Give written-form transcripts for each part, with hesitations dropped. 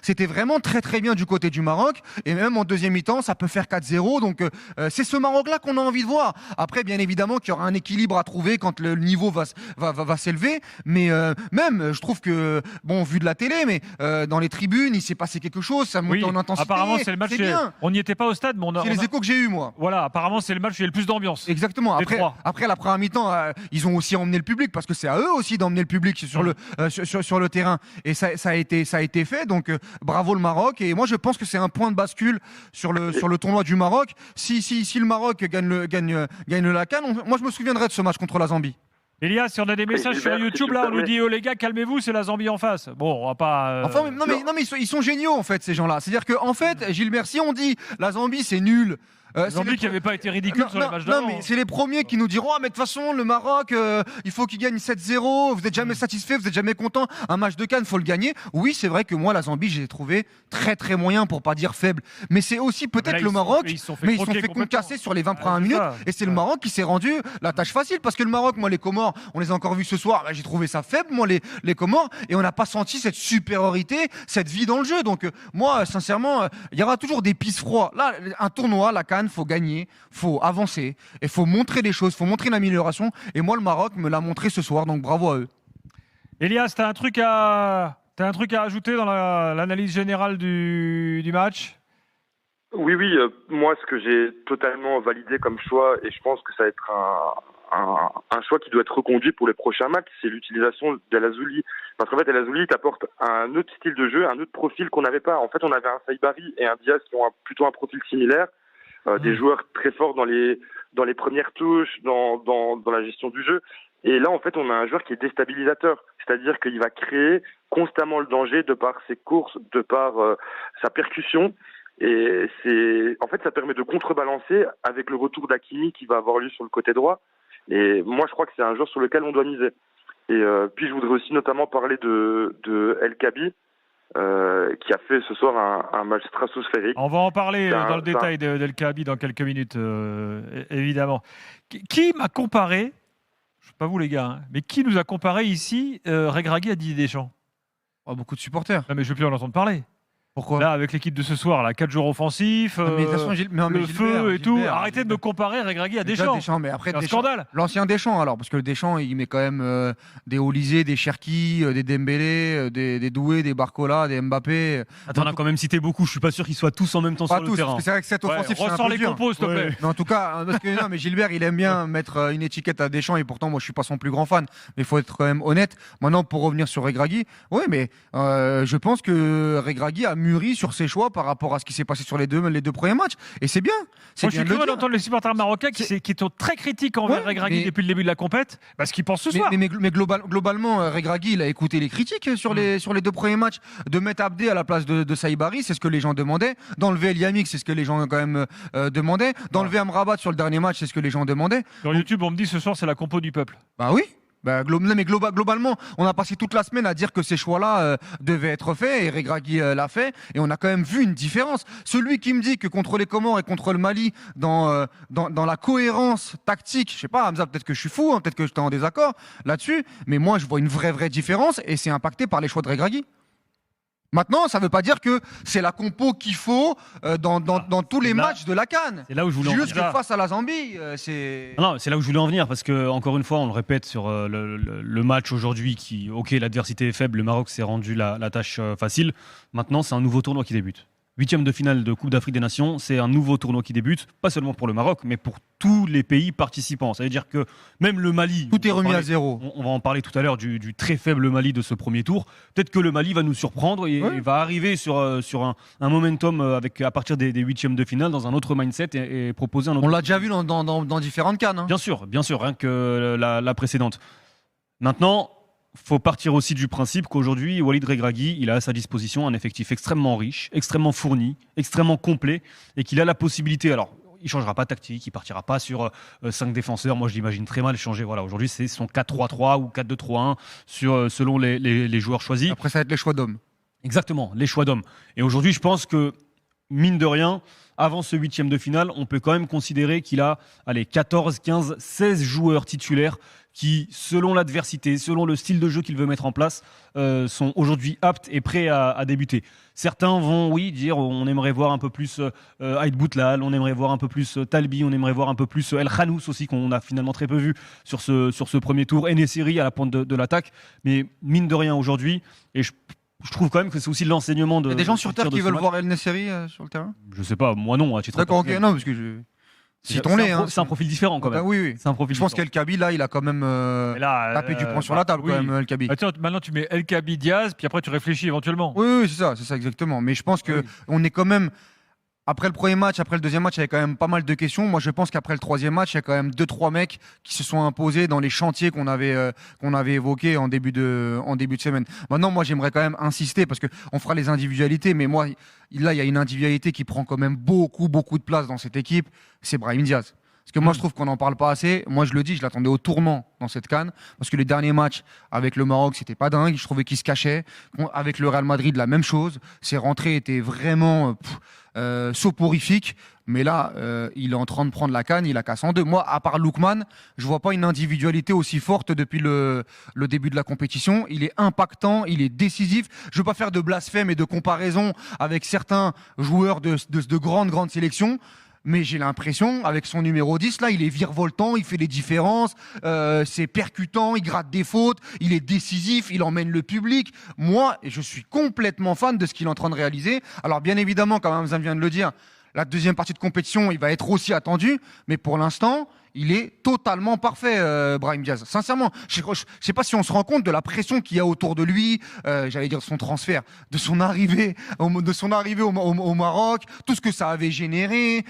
c'était vraiment très très bien du côté du Maroc. Et même en deuxième mi-temps, ça peut faire 4-0. Donc c'est ce Maroc-là qu'on a envie de voir. Après, bien évidemment qu'il y aura un équilibre à trouver quand le niveau va s'élever. Mais même, je trouve que, bon, vu de la télé, mais dans les tribunes, il s'est passé quelque chose. Ça monte en intensité. Apparemment, c'est le match. On n'y était pas au stade, mais c'est les échos que j'ai eus, moi. Voilà, apparemment, c'est le match où il y a le plus d'ambiance. Exactement. Après la première mi-temps, ils ont aussi emmené le public parce que c'est à eux aussi d'emmener le public sur le terrain. Et ça a été fait. Donc bravo le Maroc. Et moi, je pense que c'est un point de bascule sur le tournoi du Maroc. Si le Maroc gagne la CAN, moi je me souviendrai de ce match contre la Zambie. Elias, si on a des messages sur YouTube, là, on nous dit, oh les gars, calmez-vous, c'est la Zambie en face. Bon, on va pas. Non, mais ils sont géniaux, en fait, ces gens-là. C'est-à-dire qu'en fait, Gilbert, si on dit la Zambie, c'est nul. Zambie qui n'avait pas été ridicule sur les matchs d'avant. Non, mais c'est les premiers qui nous diront mais de toute façon, le Maroc, il faut qu'il gagne 7-0. Vous n'êtes jamais satisfait, vous n'êtes jamais content. Un match de CAN, il faut le gagner. Oui, c'est vrai que moi, la Zambie, j'ai trouvé très très moyen pour pas dire faible. Mais c'est aussi peut-être le Maroc, mais ils se sont fait concasser sur les 20 premières minutes. Et c'est le Maroc qui s'est rendu la tâche facile. Parce que le Maroc, moi, les Comores, on les a encore vus ce soir. J'ai trouvé ça faible, moi, les Comores. Et on n'a pas senti cette supériorité, cette vie dans le jeu. Donc, moi, sincèrement, il y aura toujours des pistes froids. Là, un tournoi, la CAN, faut gagner. Faut avancer et faut montrer des choses, faut montrer une amélioration. Et moi, le Maroc me l'a montré ce soir, donc bravo à eux. Elias, t'as un truc à ajouter dans l'analyse générale du match? Oui, moi, ce que j'ai totalement validé comme choix, et je pense que ça va être un choix qui doit être reconduit pour les prochains matchs, c'est l'utilisation d'El Azouli. Parce qu'en fait, El Azouli t'apporte un autre style de jeu, un autre profil qu'on n'avait pas. En fait, on avait un Saibari et un Diaz qui ont plutôt un profil similaire. Des joueurs très forts dans les premières touches, dans la gestion du jeu. Et là, en fait, on a un joueur qui est déstabilisateur. C'est-à-dire qu'il va créer constamment le danger de par ses courses, de par sa percussion. Et en fait, ça permet de contrebalancer avec le retour d'Hakimi qui va avoir lieu sur le côté droit. Et moi, je crois que c'est un joueur sur lequel on doit miser. Et puis, je voudrais aussi notamment parler de El Kaabi. Qui a fait ce soir un match stratosphérique. On va en parler dans le détail d'El Kaabi dans quelques minutes, évidemment. Qui m'a comparé, je ne sais pas vous les gars, hein, mais qui nous a comparé ici Regragui à Didier Deschamps? Beaucoup de supporters. Non, mais je ne veux plus en entendre parler. Pourquoi? Là, avec l'équipe de ce soir, là, 4 jours offensifs, le feu et tout. Arrêtez de me comparer Regragui à Deschamps. Mais après, c'est un scandale. L'ancien Deschamps, alors, parce que le Deschamps, il met quand même des Olysée, des Cherki, des Dembélé, des Doué, des Barcola, des Mbappé. Attends, on a quand même cité beaucoup. Je suis pas sûr qu'ils soient tous en même temps sur le terrain. Parce que c'est vrai que cette offensive, c'est un ressors peu les dur. compos, s'il te plaît. Mais en tout cas, parce que non, mais Gilbert, il aime bien mettre une étiquette à Deschamps et pourtant, moi, je suis pas son plus grand fan. Mais il faut être quand même honnête. Maintenant, pour revenir sur Regragui, oui, mais je pense que Regragui a mûri sur ses choix par rapport à ce qui s'est passé sur les deux premiers matchs. Et c'est bien. Moi, je suis curieux d'entendre les supporters marocains qui sont très critiques envers Regragui depuis le début de la compète, parce qu'ils pensent ce soir. Mais globalement, Regragui, il a écouté les critiques sur les deux premiers matchs. De mettre Abdé à la place de Saibari, c'est ce que les gens demandaient. D'enlever El Yamik, c'est ce que les gens quand même demandaient. D'enlever Amrabat sur le dernier match, c'est ce que les gens demandaient. Sur YouTube, on me dit ce soir, c'est la compo du peuple. Bah oui. Mais globalement, on a passé toute la semaine à dire que ces choix-là devaient être faits et Regragui l'a fait et on a quand même vu une différence. Celui qui me dit que contre les Comores et contre le Mali, dans la cohérence tactique, je sais pas, Hamza, peut-être que je suis fou, hein, peut-être que j'étais en désaccord là-dessus, mais moi je vois une vraie différence et c'est impacté par les choix de Regragui. Maintenant, ça ne veut pas dire que c'est la compo qu'il faut dans tous les matchs de la CAN. C'est là où je voulais en venir. Juste que face à la Zambie, c'est... Non, c'est là où je voulais en venir parce que, encore une fois, on le répète sur le match aujourd'hui qui, ok, l'adversité est faible, le Maroc s'est rendu la tâche facile. Maintenant, c'est un nouveau tournoi qui débute. 8e de finale de Coupe d'Afrique des Nations, c'est un nouveau tournoi qui débute, pas seulement pour le Maroc, mais pour tous les pays participants. Ça veut dire que même le Mali... Tout est remis à zéro. On va en parler tout à l'heure du très faible Mali de ce premier tour. Peut-être que le Mali va nous surprendre et va arriver sur un momentum à partir des 8e de finale dans un autre mindset et proposer un autre... On l'a déjà vu dans différentes CAN. Hein. Bien sûr, rien que la précédente. Maintenant... faut partir aussi du principe qu'aujourd'hui, Walid Regragui, il a à sa disposition un effectif extrêmement riche, extrêmement fourni, extrêmement complet, et qu'il a la possibilité... Alors, il ne changera pas de tactique, il ne partira pas sur 5 défenseurs. Moi, je l'imagine très mal changer. Voilà, aujourd'hui, c'est son 4-3-3 ou 4-2-3-1 selon les joueurs choisis. Après, ça va être les choix d'hommes. Exactement, les choix d'hommes. Et aujourd'hui, je pense que mine de rien, avant ce 8e de finale, on peut quand même considérer qu'il a 14, 15, 16 joueurs titulaires qui, selon l'adversité, selon le style de jeu qu'il veut mettre en place, sont aujourd'hui aptes et prêts à débuter. Certains vont, dire on aimerait voir un peu plus Aïd Boutlal, on aimerait voir un peu plus Talbi, on aimerait voir un peu plus El Khanous aussi, qu'on a finalement très peu vu sur ce premier tour, Enesiri à la pointe de l'attaque. Mais mine de rien aujourd'hui, et je trouve quand même que c'est aussi l'enseignement de. Il y a des gens sur Terre qui veulent match. voir El Nesseri sur le terrain. Je sais pas, moi non, à titre D'accord, ok, personnel. non, parce que citons-les. C'est un profil différent quand même. Oui. C'est un profil Je pense différent. qu'El Kabi, là, il a quand même Et là, tapé du poing sur la table, oui. quand même, El Kabi. Attends, maintenant tu mets El Kabi Diaz, puis après tu réfléchis éventuellement. Oui, c'est ça exactement. Mais je pense que on est quand même. Après le premier match, après le deuxième match, il y avait quand même pas mal de questions. Moi, je pense qu'après le troisième match, il y a quand même 2-3 mecs qui se sont imposés dans les chantiers qu'on avait évoqués en début de semaine. Maintenant, moi, j'aimerais quand même insister parce que on fera les individualités, mais moi, là, il y a une individualité qui prend quand même beaucoup de place dans cette équipe. C'est Brahim Diaz. Parce que moi, je trouve qu'on n'en parle pas assez. Moi, je le dis, je l'attendais au tournant dans cette CAN. Parce que les derniers matchs avec le Maroc, c'était pas dingue. Je trouvais qu'il se cachait. Avec le Real Madrid, la même chose. Ses rentrées étaient vraiment soporifiques. Mais là, il est en train de prendre la CAN. Il la casse en deux. Moi, à part Lookman, je vois pas une individualité aussi forte depuis le début de la compétition. Il est impactant, il est décisif. Je veux pas faire de blasphème et de comparaison avec certains joueurs de grandes sélections. Mais j'ai l'impression, avec son numéro 10, là, il est virevoltant, il fait les différences, c'est percutant, il gratte des fautes, il est décisif, il emmène le public. Moi, je suis complètement fan de ce qu'il est en train de réaliser. Alors, bien évidemment, comme Hamza vient de le dire, la deuxième partie de compétition, il va être aussi attendu. Mais pour l'instant, il est totalement parfait, Brahim Diaz. Sincèrement, je ne sais pas si on se rend compte de la pression qu'il y a autour de lui, j'allais dire de son transfert, de son arrivée au Maroc, tout ce que ça avait généré,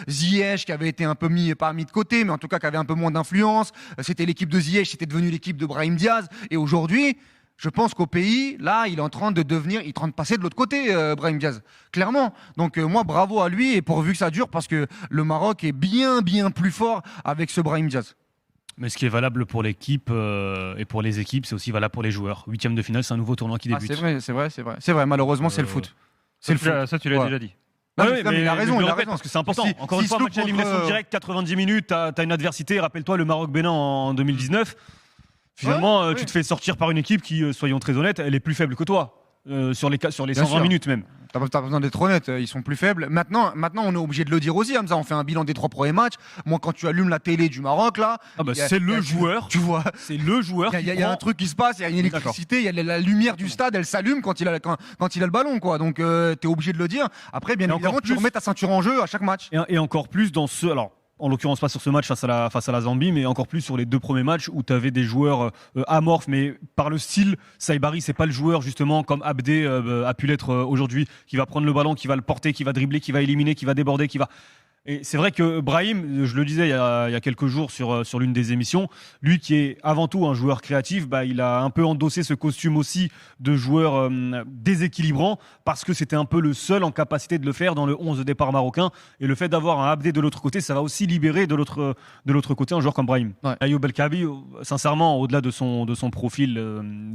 Ziyech qui avait été un peu pas mis de côté, mais en tout cas qui avait un peu moins d'influence. C'était l'équipe de Ziyech, c'était devenu l'équipe de Brahim Diaz. Et aujourd'hui, je pense qu'au pays, là, il est en train de passer de l'autre côté, Brahim Diaz, clairement. Donc moi, bravo à lui et pourvu que ça dure parce que le Maroc est bien plus fort avec ce Brahim Diaz. Mais ce qui est valable pour l'équipe et pour les équipes, c'est aussi valable pour les joueurs. 8e de finale, c'est un nouveau tournoi qui débute. C'est vrai. Malheureusement, c'est le foot. C'est le foot. Ça, tu l'as déjà dit. Non, mais il a raison, parce que c'est important. Encore une si fois, match à élimination directe, 90 minutes, t'as une adversité. Rappelle-toi le Maroc-Bénin en 2019. Finalement, tu te fais sortir par une équipe qui, soyons très honnêtes, elle est plus faible que toi. Sur les 120 minutes même. T'as pas besoin d'être honnête, ils sont plus faibles. Maintenant, on est obligé de le dire aussi, Hamza, on fait un bilan des 3 premiers matchs. Moi, quand tu allumes la télé du Maroc, là. C'est le joueur. Tu vois. C'est le joueur. Il y a un truc qui se passe, il y a une électricité, il y a la lumière du stade, elle s'allume quand il a le ballon, quoi. Donc, t'es obligé de le dire. Après, bien évidemment, tu remets ta ceinture en jeu à chaque match. Et encore plus dans ce. Alors, en l'occurrence pas sur ce match face à la Zambie, mais encore plus sur les 2 premiers matchs où tu avais des joueurs amorphes, mais par le style, Saïbari, c'est pas le joueur justement comme Abdé a pu l'être aujourd'hui, qui va prendre le ballon, qui va le porter, qui va dribbler, qui va éliminer, qui va déborder, qui va... Et c'est vrai que Brahim, je le disais il y a quelques jours sur l'une des émissions, lui qui est avant tout un joueur créatif, il a un peu endossé ce costume aussi de joueur déséquilibrant parce que c'était un peu le seul en capacité de le faire dans le 11 de départ marocain. Et le fait d'avoir un Abdé de l'autre côté, ça va aussi libérer de l'autre côté un joueur comme Brahim. Ouais. Ayoub El Kabi, sincèrement, au-delà de son profil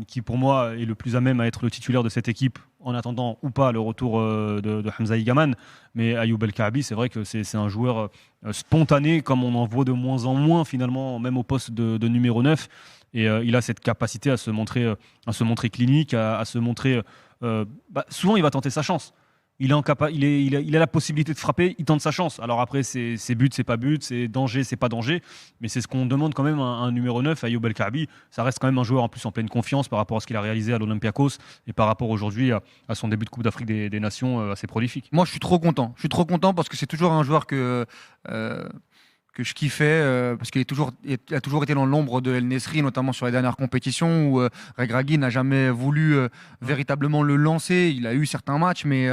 qui pour moi est le plus à même à être le titulaire de cette équipe, en attendant ou pas le retour de Hamza Igaman, mais Ayoub El Kaabi, c'est vrai que c'est un joueur spontané, comme on en voit de moins en moins finalement, même au poste de numéro 9. Et il a cette capacité à se montrer clinique, à se montrer... souvent, il va tenter sa chance. Il a la possibilité de frapper, il tente sa chance. Alors après, c'est but, c'est pas but, c'est danger, c'est pas danger. Mais c'est ce qu'on demande quand même à un numéro 9, Ayoub El Kaabi. Ça reste quand même un joueur en plus en pleine confiance par rapport à ce qu'il a réalisé à l'Olympiakos et par rapport aujourd'hui à son début de Coupe d'Afrique des Nations assez prolifique. Moi, je suis trop content. Je suis trop content parce que c'est toujours un joueur que je kiffais parce qu'il a toujours été dans l'ombre de El Nesri, notamment sur les dernières compétitions où Regragui n'a jamais voulu véritablement le lancer. Il a eu certains matchs, mais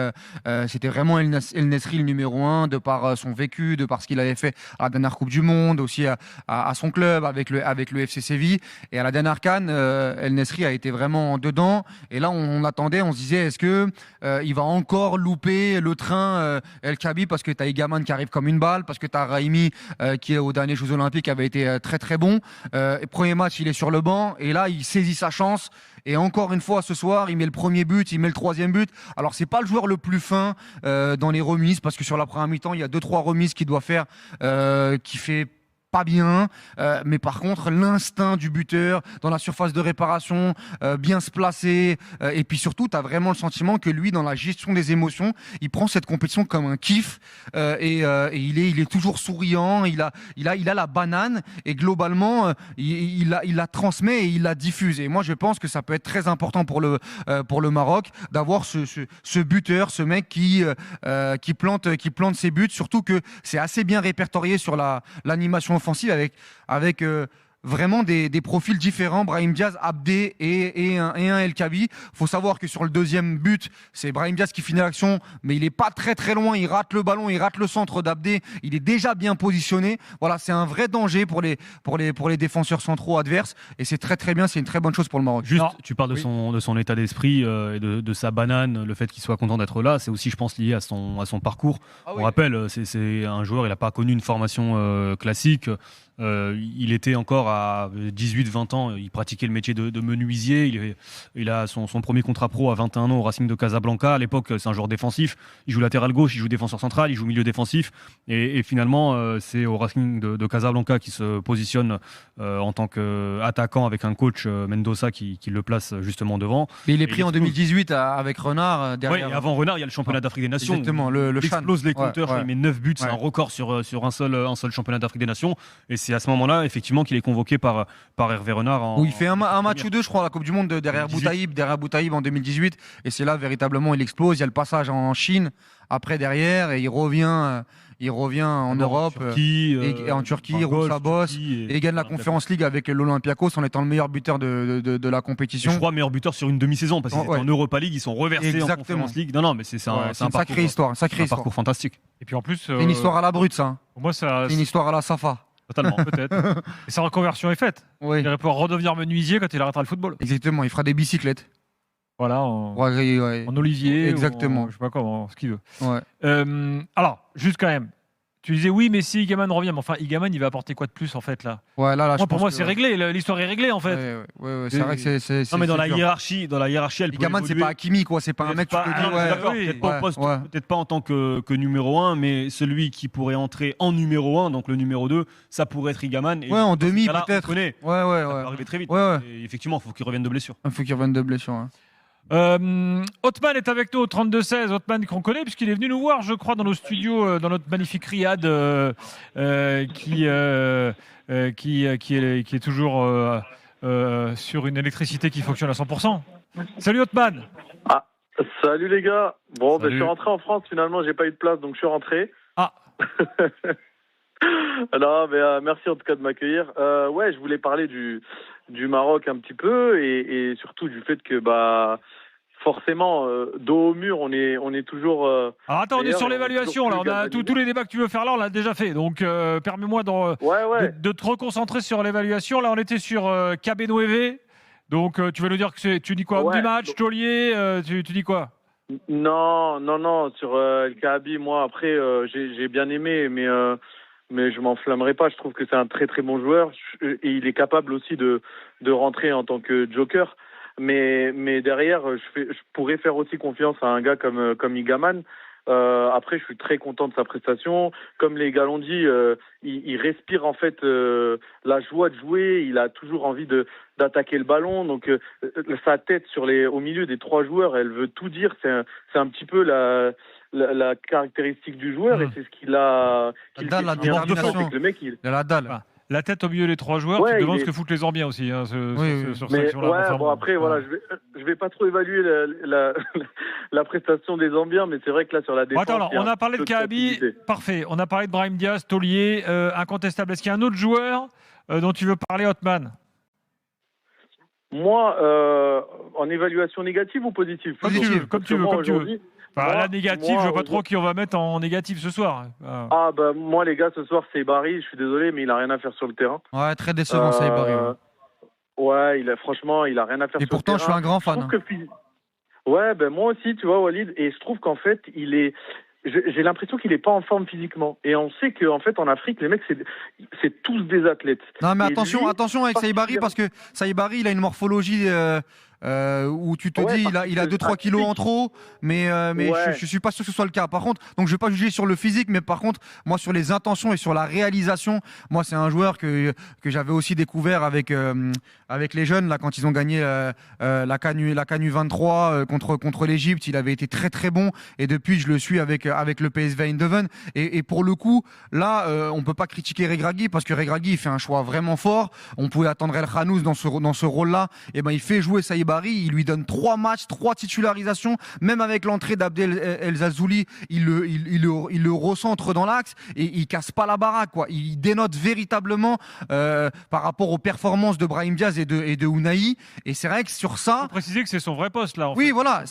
c'était vraiment El Nesri le numéro 1 de par son vécu, de par ce qu'il avait fait à la dernière Coupe du Monde, aussi à son club avec le FC Séville. Et à la dernière CAN, El Nesri a été vraiment dedans. Et là, on attendait, on se disait, est-ce que il va encore louper le train El Kaabi parce que tu as Igaman qui arrive comme une balle, parce que tu as Raimi qui est aux derniers Jeux Olympiques avait été très très bon. Premier match, il est sur le banc et là, il saisit sa chance. Et encore une fois, ce soir, il met le premier but, il met le troisième but. Alors, c'est pas le joueur le plus fin dans les remises parce que sur la première mi-temps, il y a 2-3 remises qu'il doit faire, qui fait pas bien, mais par contre l'instinct du buteur dans la surface de réparation, bien se placer, et puis surtout tu as vraiment le sentiment que lui dans la gestion des émotions, il prend cette compétition comme un kiff, et il est toujours souriant, il a la banane et globalement il la transmet et il la diffuse, et moi je pense que ça peut être très important pour le Maroc d'avoir ce buteur, ce mec qui plante ses buts, surtout que c'est assez bien répertorié sur l'animation offensive avec vraiment des profils différents, Brahim Diaz, Abdé et un El Kaabi. Faut savoir que sur le deuxième but, c'est Brahim Diaz qui finit l'action, mais il est pas très très loin, il rate le ballon, il rate le centre d'Abdé, il est déjà bien positionné. Voilà, c'est un vrai danger pour les défenseurs centraux adverses, et c'est très très bien, c'est une très bonne chose pour le Maroc. Juste, tu parles de son état d'esprit et de sa banane, le fait qu'il soit content d'être là, c'est aussi, je pense, lié à son parcours. On rappelle, c'est un joueur, il n'a pas connu une formation classique. Il était encore à 18-20 ans, il pratiquait le métier de menuisier, il a son premier contrat pro à 21 ans au Racing de Casablanca. À l'époque, c'est un joueur défensif, il joue latéral gauche, il joue défenseur central, il joue milieu défensif, et finalement c'est au Racing de Casablanca qui se positionne en tant qu'attaquant avec un coach Mendoza qui le place justement devant. Mais il est pris en 2018 avec Renard derrière. Oui, avant Renard, il y a le championnat d'Afrique des Nations. Exactement, il explose les compteurs, il met 9 buts, c'est un record sur un seul championnat d'Afrique des Nations, et c'est à ce moment-là, effectivement, qu'il est convoqué par Hervé Renard. Où il fait un match ou deux, je crois, à la Coupe du Monde derrière Boutaïb en 2018. Et c'est là, véritablement, il explose. Il y a le passage en Chine, après, derrière, et il revient en Europe, en Turquie, il roule sa bosse, et il gagne la Conference League avec l'Olympiakos en étant le meilleur buteur de la compétition. Et je crois meilleur buteur sur une demi-saison, parce qu'ils étaient en Europa League, ils sont reversés en Conference League. Non, mais c'est un sacrée histoire. Un parcours fantastique. Et puis en plus, c'est une histoire à la brute, ça. Pour moi, c'est une histoire à la Safa. Totalement, peut-être. Et sa reconversion est faite. Oui. Il va pouvoir redevenir menuisier quand il arrêtera le football. Exactement, il fera des bicyclettes. Voilà, en olivier. Exactement. Je sais pas comment, ce qu'il veut. Ouais. Alors, juste quand même. Tu disais oui, mais si Igaman revient, mais enfin, Igaman, il va apporter quoi de plus en fait là? Ouais, là, pour moi, c'est réglé. L'histoire est réglée en fait. Ouais, c'est vrai que c'est. Non, mais dans la hiérarchie, elle peut Igaman, c'est pas Hakimi, quoi. C'est pas un mec. Peut-être pas en tant que numéro 1, mais celui qui pourrait entrer en numéro 1, donc le numéro 2, ça pourrait être Igaman. Ouais, en demi peut-être. Ouais. Ça peut arriver très vite. Et effectivement, il faut qu'il revienne de blessure. Il faut qu'il revienne de blessure. Othman est avec nous au 32-16. Othman qu'on connaît puisqu'il est venu nous voir, je crois, dans nos studios, dans notre magnifique riad qui est toujours sur une électricité qui fonctionne à 100%. Salut Othman. Ah, salut les gars. Bon, je suis rentré en France finalement, j'ai pas eu de place donc je suis rentré. Ah. Non, mais merci en tout cas de m'accueillir. Ouais, je voulais parler du Maroc un petit peu et surtout du fait que forcément dos au mur, on est toujours. Alors attends, on est sur l'évaluation là. On a tous les débats que tu veux faire là, on l'a déjà fait. Donc permets-moi de te reconcentrer sur l'évaluation. Là, on était sur Kabenouévé. Donc tu vas nous dire que tu dis quoi, homme du match, taulier, tu dis quoi? Non, sur El Kaabi, moi après j'ai bien aimé, mais je m'enflammerai pas. Je trouve que c'est un très très bon joueur et il est capable aussi de rentrer en tant que joker. Mais derrière, je pourrais faire aussi confiance à un gars comme Igaman. Après, je suis très content de sa prestation. Comme les gars l'ont dit, il respire en fait la joie de jouer. Il a toujours envie d'attaquer le ballon. Donc sa tête au milieu des trois joueurs, elle veut tout dire. C'est un petit peu la caractéristique du joueur et c'est ce qu'il a. La détermination. Le mec, il a la dalle. La tête au milieu des trois joueurs, tu te demandes ce que foutent les Zambiens aussi sur cette action-là. Bon après voilà, je vais pas trop évaluer la prestation des Zambiens, mais c'est vrai que là sur la défense. Attends, alors, on a parlé de Kaabi, parfait. On a parlé de Brahim Diaz, taulier, incontestable. Est-ce qu'il y a un autre joueur dont tu veux parler, Othman? Moi, en évaluation négative ou positive? Positive, comme tu veux. La négative, je veux pas trop qui on va mettre en négative ce soir. Moi les gars, ce soir c'est Barry, je suis désolé, mais il a rien à faire sur le terrain. Ouais, très décevant ça, Barry. Ouais, franchement, il a rien à faire sur le terrain. Et pourtant, je suis un grand fan. Ouais, moi aussi, tu vois, Walid, et je trouve qu'en fait, j'ai l'impression qu'il n'est pas en forme physiquement. Et on sait qu'en fait, en Afrique, les mecs, c'est tous des athlètes. Non, mais attention avec Saïbari, parce que Saïbari, il a une morphologie où tu te dis il a 2-3 kilos en trop, mais je suis pas sûr que ce soit le cas. Par contre, donc je vais pas juger sur le physique, mais par contre, moi sur les intentions et sur la réalisation, moi c'est un joueur que j'avais aussi découvert avec les jeunes là quand ils ont gagné la CAN 23 contre l'Égypte. Il avait été très très bon, et depuis je le suis avec le PSV Eindhoven, et pour le coup là on peut pas critiquer Regragui, parce que Regragui il fait un choix vraiment fort. On pouvait attendre El Khanouz dans ce rôle là, et ben il fait jouer Saïbari. Il lui donne 3 matchs, 3 titularisations, même avec l'entrée d'Abdel El Zazouli, il le recentre dans l'axe et il casse pas la baraque, quoi. Il dénote véritablement par rapport aux performances de Brahim Diaz et de Ounahi, et c'est vrai que sur ça, faut préciser que c'est son vrai poste là. Oui, voilà.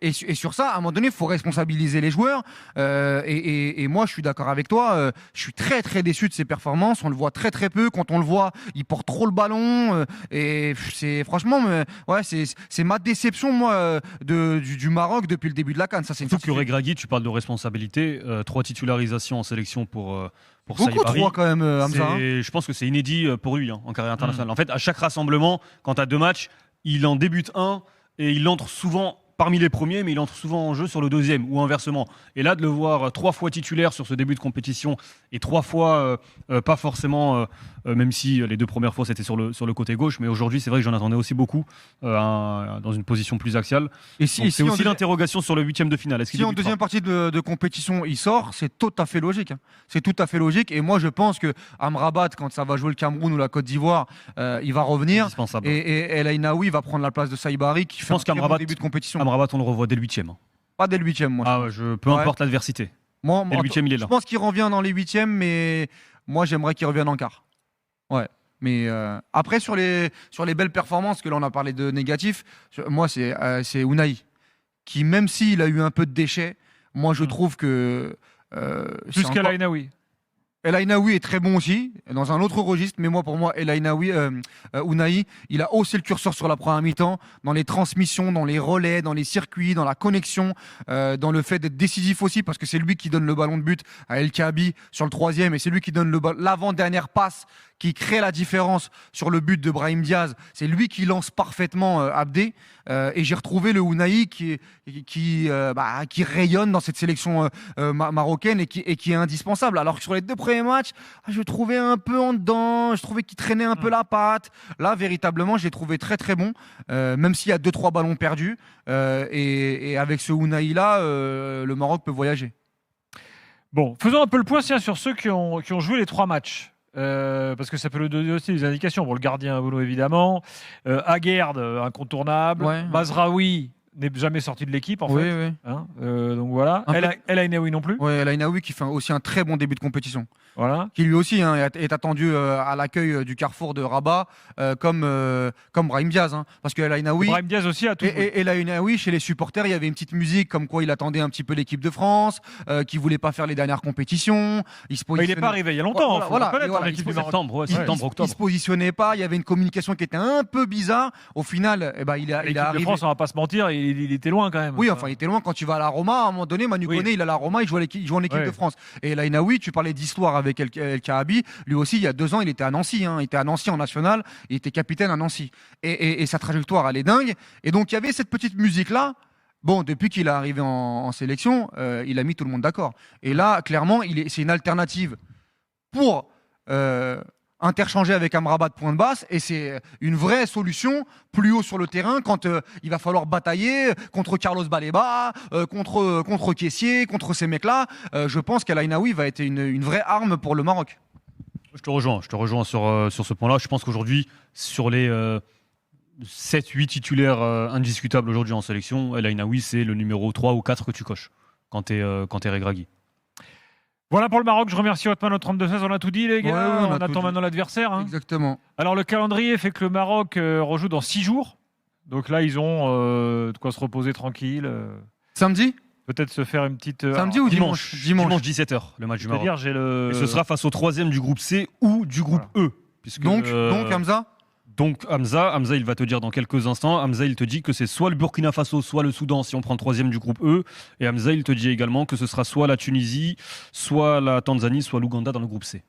Et sur ça, à un moment donné, il faut responsabiliser les joueurs. Et moi, je suis d'accord avec toi. Je suis très très déçu de ses performances. On le voit très très peu. Quand on le voit, il porte trop le ballon. Et c'est franchement, c'est ma déception moi du Maroc depuis le début de la CAN. Ça, c'est surtout que Regragui, tu parles de responsabilité. 3 titularisations en sélection pour beaucoup Saïbari. 3 quand même, Hamza. Je pense que c'est inédit pour lui en carrière internationale. En fait, à chaque rassemblement, quand tu as 2 matchs, il en débute un et il entre souvent parmi les premiers, mais il entre souvent en jeu sur le deuxième ou inversement. Et là, de le voir 3 fois titulaire sur ce début de compétition et 3 fois pas forcément, même si les 2 premières fois c'était sur le côté gauche, mais aujourd'hui c'est vrai que j'en attendais aussi beaucoup dans une position plus axiale. Et c'est aussi l'interrogation sur le 8e de finale. Si en deuxième partie de compétition il sort, c'est tout à fait logique. C'est tout à fait logique. Et moi je pense que Amrabat, quand ça va jouer le Cameroun ou la Côte d'Ivoire, il va revenir. Et El Ainaoui va prendre la place de Saïbari, qui fait un très bon début de compétition. Amrabat, on le revoit dès le 8e. Pas dès le 8e, moi. Peu importe l'adversité. Moi, dès le 8e, il est là. Je pense qu'il revient dans les 8e, mais moi, j'aimerais qu'il revienne en quart. Ouais. Mais après, sur les belles performances, que là, on a parlé de négatifs, moi, c'est Ounahi, qui, même s'il a eu un peu de déchets, moi, je trouve que... plus qu'El Ainaoui. El Ainaoui est très bon aussi, dans un autre registre, mais pour moi, El Ainaoui, Ounahi, il a haussé le curseur sur la première mi-temps, dans les transmissions, dans les relais, dans les circuits, dans la connexion, dans le fait d'être décisif aussi, parce que c'est lui qui donne le ballon de but à El Kaabi sur le 3e, et c'est lui qui donne l'avant-dernière passe qui crée la différence sur le but de Brahim Diaz. C'est lui qui lance parfaitement Abdé, et j'ai retrouvé le Ounahi qui rayonne dans cette sélection marocaine et qui est indispensable. Alors que sur les 2 premiers matchs, je le trouvais un peu en dedans, je trouvais qu'il traînait un peu la patte. Là, véritablement, je l'ai trouvé très très bon, même s'il y a 2-3 ballons perdus, et avec ce Ounahi là, le Maroc peut voyager. Bon, faisons un peu le point sur ceux qui ont joué les 3 matchs. Parce que ça peut nous donner aussi des indications. Bon, le gardien Bono évidemment, Aguerd incontournable, Mazraoui n'est jamais sorti de l'équipe en fait. Oui. Donc voilà. El Ainaoui non plus. Oui, El Ainaoui qui fait aussi un très bon début de compétition. Voilà. Qui lui aussi est attendu à l'accueil du carrefour de Rabat, comme Brahim Diaz. Parce que El Ainaoui. Brahim Diaz aussi a tout. Et El Ainaoui, chez les supporters, il y avait une petite musique comme quoi il attendait un petit peu l'équipe de France, qui voulait pas faire les dernières compétitions. Il n'est pas arrivé il y a longtemps. Septembre, octobre. Il se positionnait pas. Il y avait une communication qui était un peu bizarre. Au final, il est arrivé. L'équipe de France, on va pas se mentir, il était loin quand même. Oui, enfin, il était loin. Quand tu vas à la Roma, à un moment donné, Manu Koné, il est à la Roma, il joue en équipe de France. Et El Ainaoui, tu parlais d'histoire avec El Kaabi, lui aussi, il y a 2 ans, il était à Nancy. Il était à Nancy en national, il était capitaine à Nancy. Et sa trajectoire, elle est dingue. Et donc, il y avait cette petite musique-là. Bon, depuis qu'il est arrivé en sélection, il a mis tout le monde d'accord. Et là, clairement, c'est une alternative pour interchanger avec Amrabat point de basse, et c'est une vraie solution plus haut sur le terrain quand il va falloir batailler contre Carlos Baleba, contre Kessié, contre ces mecs-là. Je pense qu'El Ainaoui va être une vraie arme pour le Maroc. Je te rejoins sur ce point-là. Je pense qu'aujourd'hui, sur les 7-8 titulaires indiscutables aujourd'hui en sélection, El Ainaoui, c'est le numéro 3 ou 4 que tu coches quand t'es Regragui. Voilà pour le Maroc, je remercie Othman au 32-16, on a tout dit les gars, on attend maintenant l'adversaire. Exactement. Alors le calendrier fait que le Maroc rejoue dans 6 jours, donc là ils ont de quoi se reposer tranquille. Samedi ? Peut-être se faire une petite... Samedi ou dimanche 17h, le match du Maroc. Et ce sera face au 3e du groupe C ou du groupe E. Donc Hamza ? Donc Hamza, il va te dire dans quelques instants, Hamza, il te dit que c'est soit le Burkina Faso, soit le Soudan si on prend 3e du groupe E. Et Hamza, il te dit également que ce sera soit la Tunisie, soit la Tanzanie, soit l'Ouganda dans le groupe C.